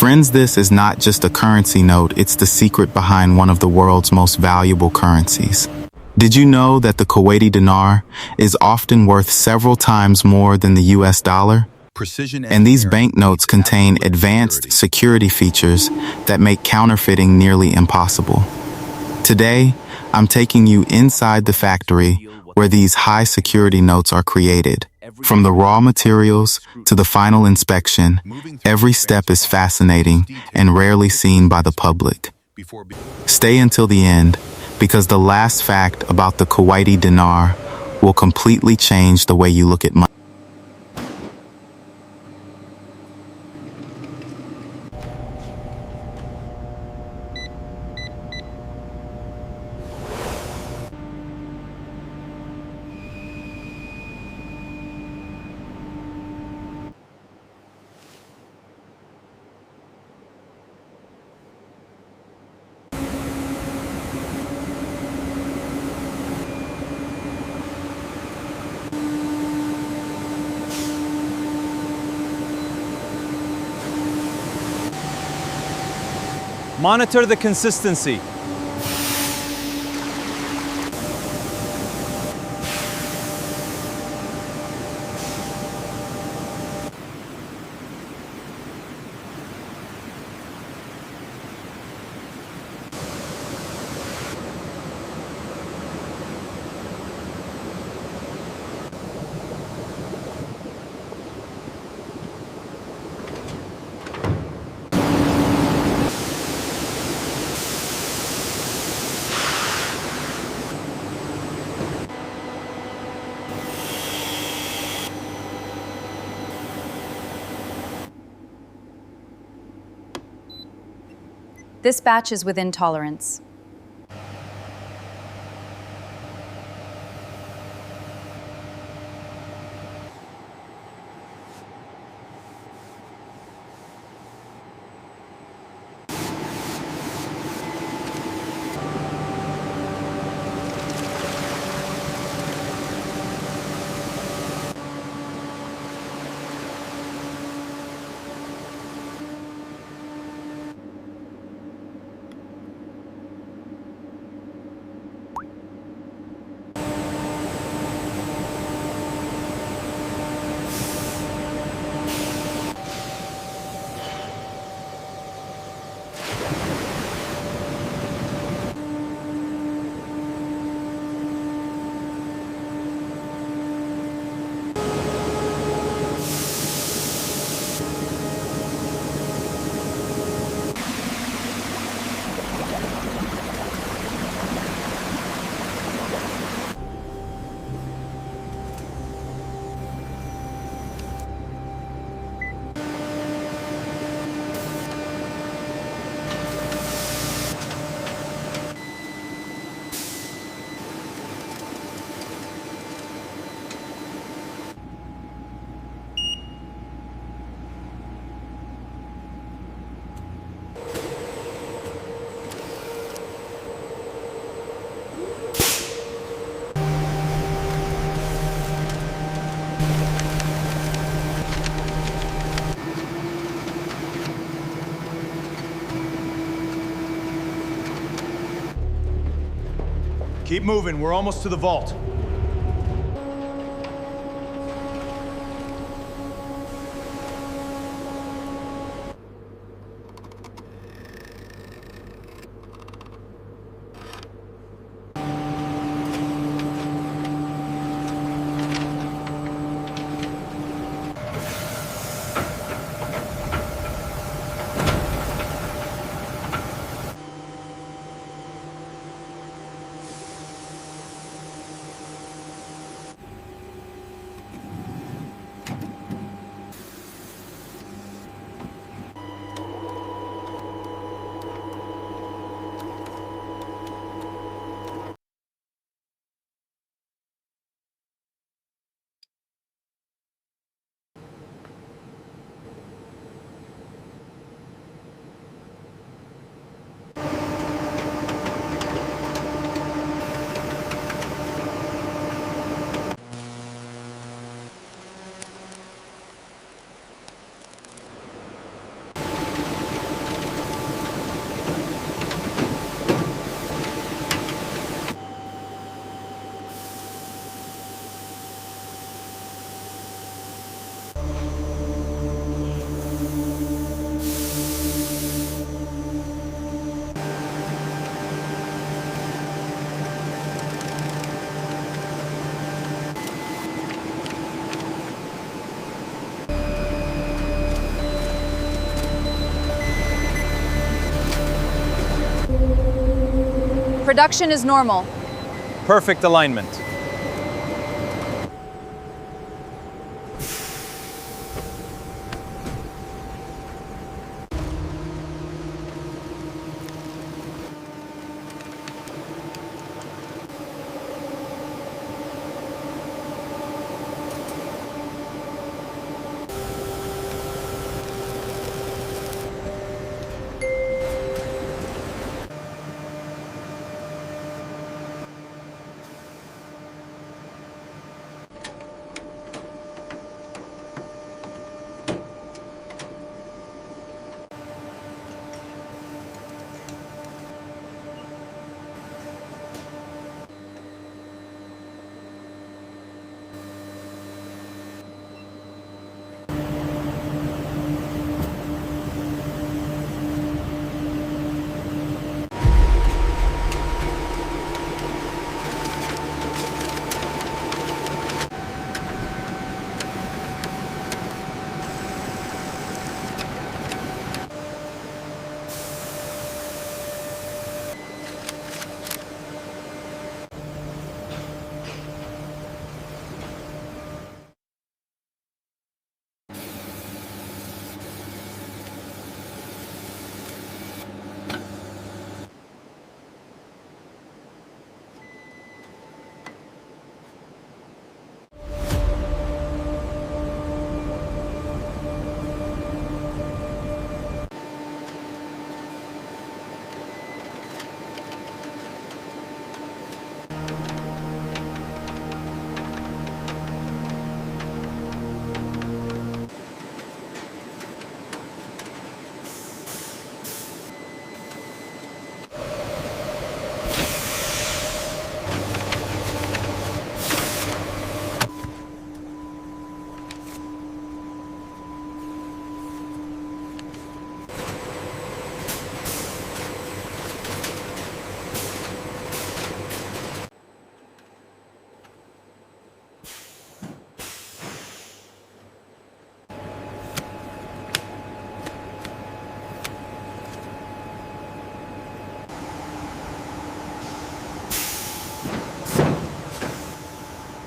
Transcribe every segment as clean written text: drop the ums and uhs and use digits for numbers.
Friends, this is not just a currency note, it's the secret behind one of the world's most valuable currencies. Did you know that the Kuwaiti Dinar is often worth several times more than the US dollar? And these banknotes contain advanced security features that make counterfeiting nearly impossible. Today, I'm taking you inside the factory where these high security notes are created. From the raw materials to the final inspection, every step is fascinating and rarely seen by the public. Stay until the end, because the last fact about the Kuwaiti dinar will completely change the way you look at money. Monitor the consistency. This batch is within tolerance. Keep moving, we're almost to the vault. Production is normal. Perfect alignment.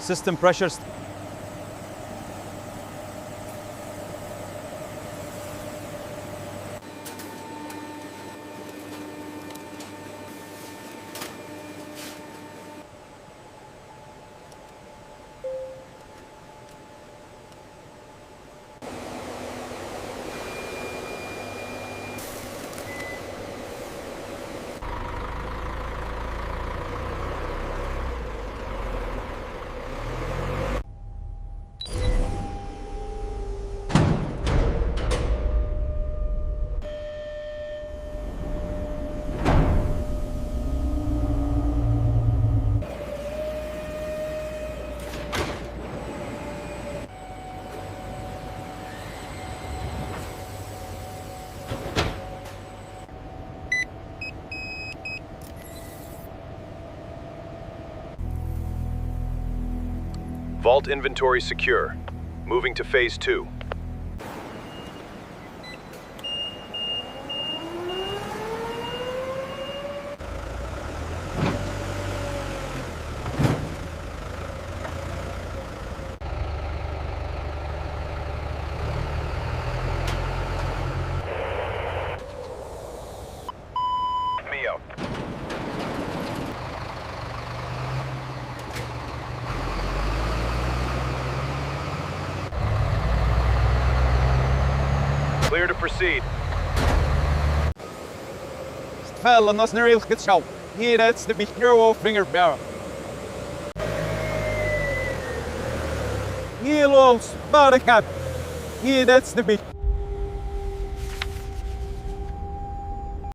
System pressures. Vault inventory secure. Moving to phase 2. Mio. Clear to proceed. Fell on us near get show. Here that's the big hero finger barrel. Here loves Barakat. Here that's the big